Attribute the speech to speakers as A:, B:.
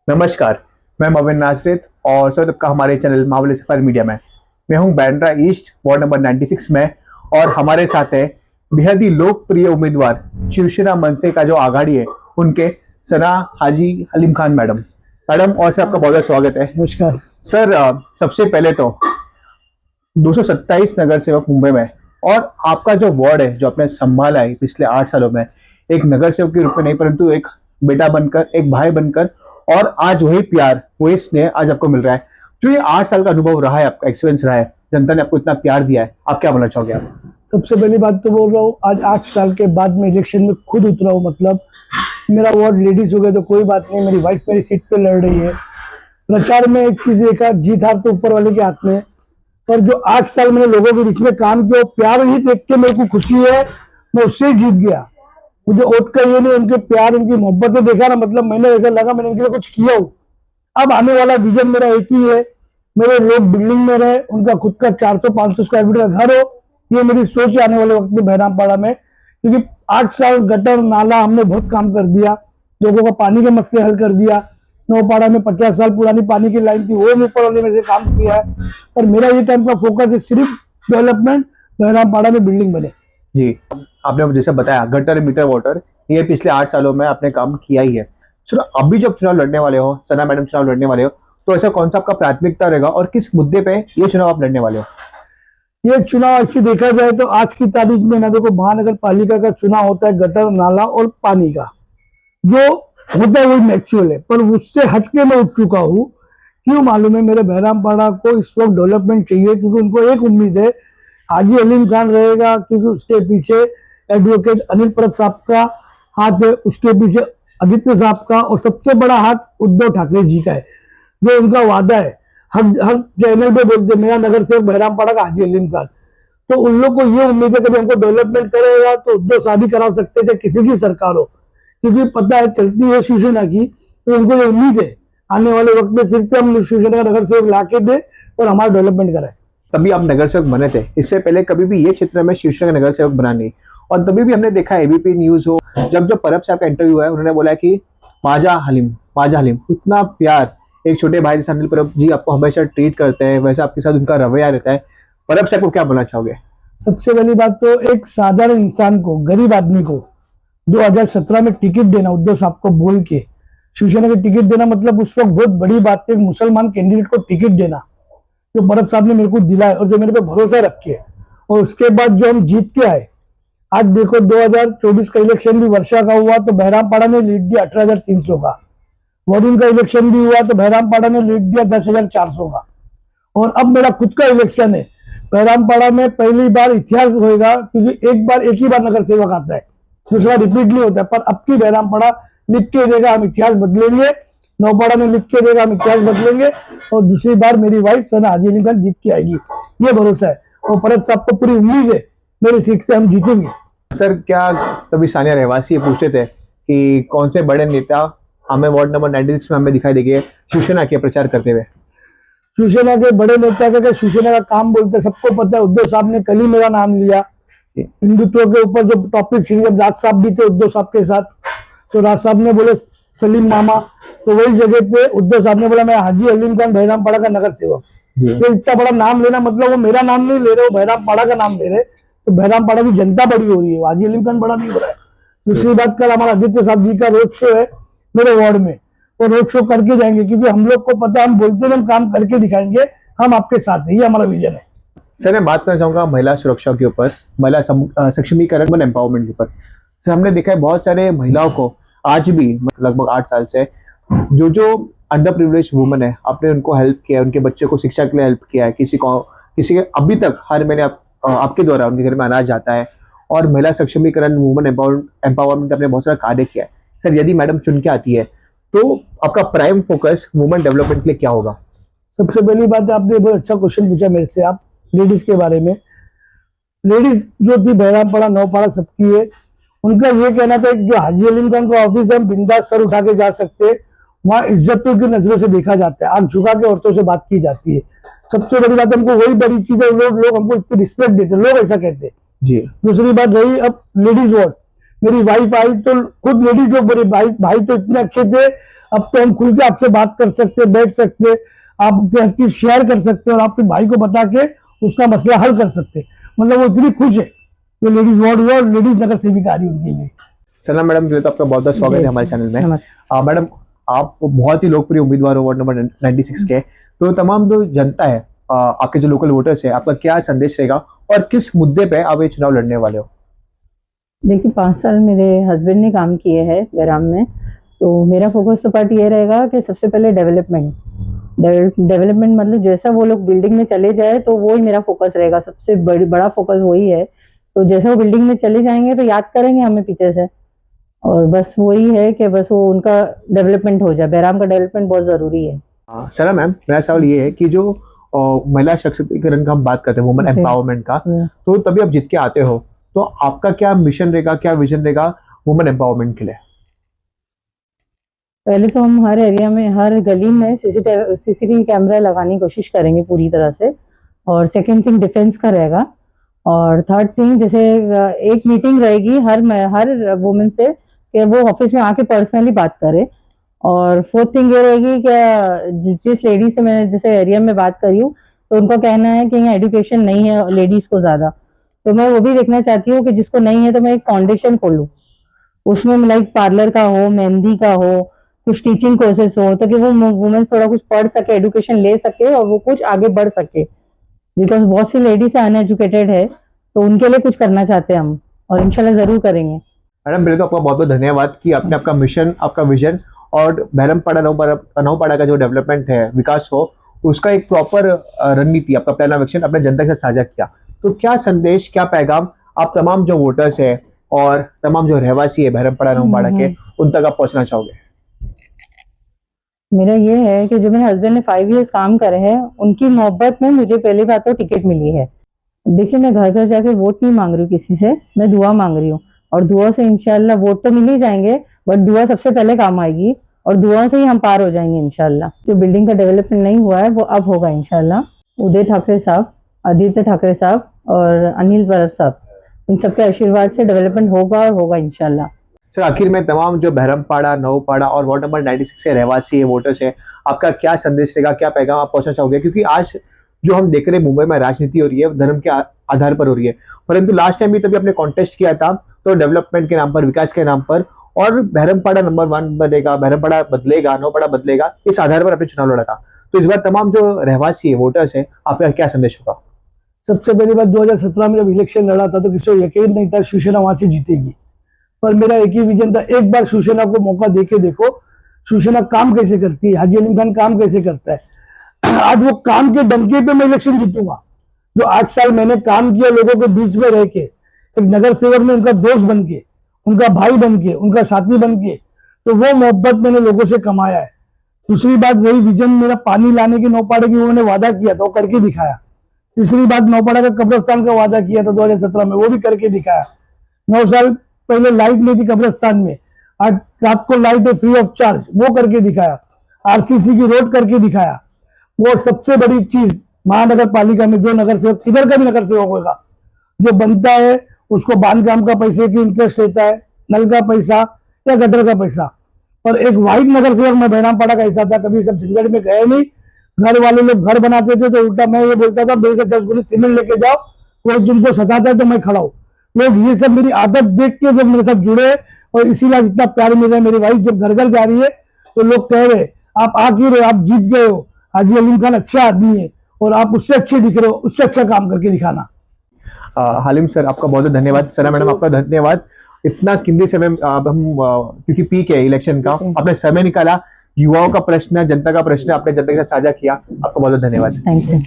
A: नमस्कार। मैं मोविन नाजरेत और स्वागत आपका हमारे चैनल मावले सफारी मीडिया में। मैं हूं बैंड्रा ईस्ट वार्ड नंबर 96 में और हमारे साथ है बेहद ही लोकप्रिय उम्मीदवार शिवसेना मनसे का जो आघाड़ी है उनके सना हाजी हलीम खान मैडम। और सर आपका बहुत बहुत स्वागत है।
B: नमस्कार
A: सर, सबसे पहले तो 227 नगर सेवक मुंबई में और आपका जो वार्ड है जो आपने संभाला है पिछले 8 सालों में, एक नगर सेवक के रूप में नहीं परंतु एक बेटा बनकर, एक भाई बनकर, और आज वही प्यार वही स्नेह आज आपको मिल रहा है। जो ये 8 साल का अनुभव रहा है, आपका एक्सपीरियंस रहा है, जनता ने आपको इतना प्यार दिया है, आप क्या बोलना चाहोगे आप?
B: सबसे पहली बात तो बोल रहा हूँ, आज 8 साल के बाद मैं इलेक्शन में खुद उतरा हूँ। मतलब मेरा वार्ड लेडीज हो गया तो कोई बात नहीं, मेरी वाइफ मेरी सीट पे लड़ रही है। प्रचार में एक चीज देखा, जीत हार तो ऊपर वाले के हाथ में है। पर जो 8 साल मैंने लोगों के बीच में काम किया, प्यार ही देख के मेरे को खुशी है, मैं उससे ही जीत गया। मुझे वोट का ये नहीं, उनके प्यार उनकी मोहब्बतें देखा ना, मतलब मैंने ऐसा लगा मैंने उनके लिए कुछ किया हूँ। अब आने वाला विजन मेरा एक ही है, मेरे लोग बिल्डिंग में रहे, उनका खुद का 400-500 स्क्वायर फीट का घर हो। ये मेरी सोच है आने वाले वक्त में बहरामपाड़ा में, क्योंकि 8 साल गटर नाला हमने बहुत काम कर दिया, लोगों का पानी के मसले हल कर दिया। नौपाड़ा में 50 साल पुरानी पानी की लाइन थी, वो ऊपर वाले में से काम किया है। पर मेरा ये टाइम का फोकस है सिर्फ डेवलपमेंट, बहरामपाड़ा में बिल्डिंग बने।
A: जी, आपने जैसे बताया गटर मीटर वाटर, ये पिछले 8 सालों में आपने काम किया ही है। चलो, अभी जब चुनाव लड़ने वाले हो, सना मैडम चुनाव लड़ने वाले हो, तो ऐसा कौन सा आपका प्राथमिकता रहेगा और किस मुद्दे पे ये चुनाव आप लड़ने वाले हो?
B: ये चुनाव अच्छी देखा जाए तो आज की तारीख में ना, देखो महानगर पालिका का चुनाव होता है गटर नाला और पानी का, जो होता है वही नेचुरल है। पर उससे हटके मैं उठ चुका हूँ। क्यों मालूम है, मेरे बहरामपाड़ा को इस वक्त डेवलपमेंट चाहिए, क्योंकि उनको एक उम्मीद है हाजी हलीम खान रहेगा, क्योंकि उसके पीछे एडवोकेट अनिल परब साहब का हाथ है, उसके पीछे आदित्य साहब का, और सबसे बड़ा हाथ उद्धव ठाकरे जी का है। जो उनका वादा है, हर चैनल पे बोलते मेरा नगर सेवक बहरामपाड़ा का हाजी हलीम खान। तो उन लोग को ये उम्मीद है कभी हमको डेवलपमेंट करेगा तो उद्धव साहब ही करा सकते हैं, चाहे किसी की सरकार हो, क्योंकि पता है चलती है शिवसेना की। तो उनको ये उम्मीद है आने वाले वक्त में फिर से हम शिवसेना का नगर सेवक ला के दे और हमारा डेवलपमेंट कराए।
A: तभी आप नगर सेवक बने थे, इससे पहले कभी भी ये क्षेत्र में शिवसेना का नगर सेवक बना नहीं। और तभी भी हमने देखा एबीपी न्यूज हो, जब परब साहब का इंटरव्यू है, उन्होंने बोला कि माजा हलीम, इतना प्यार एक छोटे भाई जैसे अनिल परब जी आपको हमेशा ट्रीट करते हैं, वैसे आपके साथ उनका रवैया रहता है। परब साहब को क्या बोलना चाहोगे?
B: सबसे पहली बात तो एक साधारण इंसान को, गरीब आदमी को 2017 में टिकट देना, उद्धव साहब को बोल के शिवसेना की टिकट देना, मतलब उस वक्त बहुत बड़ी बात थी। मुसलमान कैंडिडेट को टिकट देना जो परब साहब ने मेरे को दिला है और जो मेरे पे भरोसा रखे, और उसके बाद जो हम जीत के आए। आज देखो 2024 का इलेक्शन भी वर्षा का हुआ तो बहरामपाड़ा ने लीड दिया 18,300 का। वरुण का इलेक्शन भी हुआ तो बहरामपाड़ा ने लीड दिया 10,400 का। और अब मेरा खुद का इलेक्शन है बहरामपाड़ा में, पहली बार इतिहास होएगा, क्योंकि एक ही बार नगर सेवक आता है, दूसरा रिपीट नहीं होता। पर अब की बहरामपाड़ा लिख के देगा, हम इतिहास बदलेंगे। नौपाड़ा ने लिख के देगा, हम इतिहास बदलेंगे। और दूसरी बार मेरी वाइफ सना हाजी हलीम खान जीत के आएगी, ये भरोसा है। और परब साहब को पूरी उम्मीद है मेरी सीट से हम जीतेंगे।
A: सर, क्या तभी स्थानीय रहवासी पूछते थे कि कौन से बड़े नेता हमें वार्ड नंबर 96 में हमें दिखाई देंगे शिवसेना के प्रचार करते हुए?
B: शिवसेना के बड़े नेता का शिवसेना का काम बोलते सबको पता है। उद्धव साहब ने कल ही मेरा नाम लिया हिंदुत्व के ऊपर, जो टॉपिक सीरीज, जब राज साहब भी थे उद्धव साहब के साथ, तो राज साहब ने बोले सलीम मामा, तो वही जगह पे उद्धव साहब ने बोला मैं हाजी हलीम खान बहरामपाड़ा का नगर सेवक। ये इतना बड़ा नाम लेना, मतलब वो मेरा नाम नहीं ले रहे, वो बहरामपाड़ा का नाम ले रहे। तो बहरामपाड़ा की जनता बड़ी हो रही है, हाजी हलीम खान बड़ा नहीं हो रहा है। दूसरी बात, कल हमारा आदित्य साहब जी का रोड शो है मेरे वार्ड में, वो रोड शो करके जाएंगे, क्योंकि हम लोग को पता है हम बोलते हैं हम काम करके दिखाएंगे, हम आपके साथ है, ये हमारा विजन है।
A: सर, मैं बात करना चाहूंगा महिला सुरक्षा के ऊपर, महिला सक्षमीकरण, वुमेन एम्पावरमेंट के ऊपर। सर, हमने देखा है बहुत सारे महिलाओं को आज भी लगभग 8 साल से जो अंडर प्रिविलेज वुमेन है, आपने उनको हेल्प किया है, उनके बच्चे को शिक्षा के लिए हेल्प किया है। किसी के अभी तक हर महीने आपके द्वारा उनके घर में अनाज जाता है। और महिला सक्षमीकरण, वुमेन एम्पावरमेंट आपने बहुत सारा कार्य किया है। सर, यदि मैडम चुन के आती है तो आपका प्राइम फोकस वुमेन डेवलपमेंट के लिए क्या होगा?
B: सबसे पहली बात है, आपने बहुत अच्छा क्वेश्चन पूछा मेरे से, आप लेडीज के बारे में। लेडीज जो थी बहरामपाड़ा नौपाड़ा सबकी है, उनका ये कहना था जो हाजी हलीम खान का ऑफिस है हम बिंदास सर उठा के जा सकते हैं, वहाँ इज्जतों की नजरों से देखा जाता है, आंख झुका के औरतों से बात की जाती है। सबसे बड़ी बात हमको वही बड़ी चीज है, लोग हमको इतनी रिस्पेक्ट देते, लोग ऐसा कहते हैं।
A: जी।
B: दूसरी बात रही अब लेडीज वार्ड, मेरी वाइफ आई तो खुद लेडीज लोग बोले भाई भाई तो इतने अच्छे थे, अब तो हम खुल के आपसे बात कर सकते, बैठ सकते, आपसे हर चीज शेयर कर सकते और आपके भाई को बता के उसका मसला हल कर सकते। मतलब वो इतनी खुश है जो लेडीज वार्ड हुआ और लेडीज नगर सेविका आ रही उनके लिए।
A: सलाम मैडम, पहले तो आपका बहुत बहुत स्वागत है हमारे चैनल में।
C: नमस्ते।
A: मैडम, आप बहुत ही लोकप्रिय उम्मीदवार हो वार्ड नंबर 96 के, तो तमाम जो जनता है, आपके जो लोकल वोटर्स है, आपका क्या संदेश रहेगा और किस मुद्दे पे आप ये चुनाव लड़ने वाले हो?
C: देखिए 5 साल मेरे हस्बैंड ने काम किए हैं बैराम में, तो मेरा फोकस तो पार्ट ये रहेगा कि सबसे पहले डेवलपमेंट मतलब जैसा वो लोग बिल्डिंग में चले जाए तो वो ही मेरा फोकस रहेगा, सबसे बड़ा फोकस वही है। तो जैसा वो बिल्डिंग में चले जाएंगे तो याद करेंगे हमें पीछे से, और बस वही है कि बस वो उनका डेवलपमेंट हो जाए। बैराम का डेवलपमेंट बहुत ज़रूरी है।
A: सलाम मैम, मेरा सवाल ये है कि जो महिला सशक्तिकरण का हम बात करते हैं, वुमेन एम्पावरमेंट का, तो तभी आप जीत के आते हो, तो आपका क्या मिशन रहेगा, क्या विजन रहेगा वुमेन एम्पावरमेंट के लिए?
C: पहले तो हम हर एरिया में, हर गली में सीसीटीवी कैमरा लगाने की कोशिश करेंगे पूरी तरह से, और सेकंड थिंग डिफेंस का रहेगा, और थर्ड थिंग जैसे एक मीटिंग रहेगी हर वुमेन से कि वो ऑफिस में आके पर्सनली बात करे, और फोर्थ थिंग ये रहेगी कि जिस लेडी से मैंने जैसे एरिया में बात करी हूँ तो उनका कहना है कि यहाँ एजुकेशन नहीं है लेडीज को ज़्यादा, तो मैं वो भी देखना चाहती हूँ कि जिसको नहीं है तो मैं एक फाउंडेशन खोलूँ, उसमें लाइक पार्लर का हो, मेहंदी का हो, कुछ टीचिंग कोर्सेस हो, ताकि वो वुमेन थोड़ा कुछ पढ़ सके, एजुकेशन ले सके और वो कुछ आगे बढ़ सके। बिकॉज बहुत सी लेडीज अनएजुकेटेड है, तो उनके लिए कुछ करना चाहते हैं हम, और इंशाल्लाह जरूर करेंगे।
A: मैडम, पहले तो आपका बहुत बहुत धन्यवाद कि आपने आपका मिशन, आपका विजन और बहरमपाड़ा नौपाड़ा का जो डेवलपमेंट है, विकास हो, उसका एक प्रॉपर रणनीति, आपका प्लान ऑफ एक्शन अपने जनता के साथ साझा किया। तो क्या संदेश, क्या पैगाम आप तमाम जो वोटर्स है और तमाम जो रहवासी है बहरमपाड़ा नौपाड़ा के, उन तक आप पहुंचना चाहोगे?
C: मेरा ये है कि जो मेरे हस्बैंड ने 5 इयर्स काम करे हैं, उनकी मोहब्बत में मुझे पहली बात तो टिकट मिली है। देखिए मैं घर घर जाके वोट नहीं मांग रही हूँ किसी से, मैं दुआ मांग रही हूँ, और दुआ से इंशाल्लाह वोट तो मिल ही जाएंगे, बट दुआ सबसे पहले काम आएगी, और दुआ से ही हम पार हो जाएंगे इंशाल्लाह। जो बिल्डिंग का डेवलपमेंट नहीं हुआ है वो अब होगा इंशाल्लाह। उदय ठाकरे साहब, आदित्य ठाकरे साहब और अनिल बरफ साहब, इन सबके आशीर्वाद से डेवलपमेंट होगा और होगा इंशाल्लाह।
A: सर, आखिर में तमाम जो बहरमपाड़ा, नौपाड़ा और वार्ड नंबर 96 से रहवासी है, वोटर्स है, आपका क्या संदेश रहेगा, क्या पैगाम आप पहुंचना चाहोगे? क्योंकि आज जो हम देख रहे हैं मुंबई में राजनीति हो रही है, धर्म के आधार पर हो रही है, परंतु लास्ट टाइम भी तभी आपने कॉन्टेस्ट किया था तो डेवलपमेंट के नाम पर, विकास के नाम पर, और बहरमपाड़ा नंबर 1 बनेगा, बहरमपाड़ा बदलेगा, नौपाड़ा बदलेगा, इस आधार पर आपने चुनाव लड़ा था। तो इस बार तमाम जो रहवासी है, वोटर्स है, आपका क्या संदेश होगा?
B: सबसे पहली बात, 2017 में जब इलेक्शन लड़ा था तो किसी को यकीन नहीं था शिवसेना वहां से जीतेगी, पर मेरा एक ही विजन था, एक बार शिवसेना को मौका देके देखो शिवसेना काम कैसे करती है, हाजी अलीम खान काम कैसे करता है। आज वो काम के डंके पे मैं इलेक्शन जीतूंगा। जो 8 साल मैंने काम किया लोगों के बीच में रह के, एक नगर सेवक में उनका दोस्त बन के, उनका भाई बन के, उनका साथी बन के, तो वो मोहब्बत मैंने लोगों से कमाया है। दूसरी बात रही विजन मेरा पानी लाने की, नौपाड़ा की उन्होंने वादा किया था, वो करके दिखाया। तीसरी बात, नौपाड़ा का कब्रिस्तान का वादा किया था 2017 में, वो भी करके दिखाया। 9 साल पहले लाइट नहीं थी कब्रिस्तान में, आज रात को लाइट है फ्री ऑफ चार्ज, वो करके दिखाया। आरसीसी की रोड करके दिखाया। वो सबसे बड़ी चीज, महानगर पालिका में जो नगर सेवक, किधर का भी नगर सेवक होगा, जो बनता है उसको बांधकाम का पैसे की इंटरेस्ट लेता है, नल का पैसा या गटर का पैसा। पर एक वाइट नगर सेवक मैं बहरामपाड़ा का ऐसा था, कभी सब झंझट में गए नहीं। घर वाले लोग घर बनाते थे तो उल्टा मैं ये बोलता था मेरे से 10 गुना सीमेंट लेके जाओ, कोई तुमको सताता है तो मैं खड़ा हूँ। लोग ये सब मेरी आदत देख के जब मेरे साथ जुड़े, और इसीलिए इतना प्यार मिल रहा है। मेरी वाइफ जब घर घर जा रही है तो लोग कह रहे आप आ क्यों रहे, आप जीत गए हो, हाजी अलीम खान अच्छा आदमी है और आप उससे अच्छे दिख रहे हो, उससे अच्छा काम करके दिखाना।
A: हालिम सर, आपका बहुत बहुत धन्यवाद। सना मैडम, आपका धन्यवाद। इतना कीमती समय अब हम क्योंकि पीक है इलेक्शन का, आपने समय निकाला, युवाओं का प्रश्न, जनता का प्रश्न आपने जनता के साथ साझा किया, आपका बहुत बहुत धन्यवाद।
C: Thank you.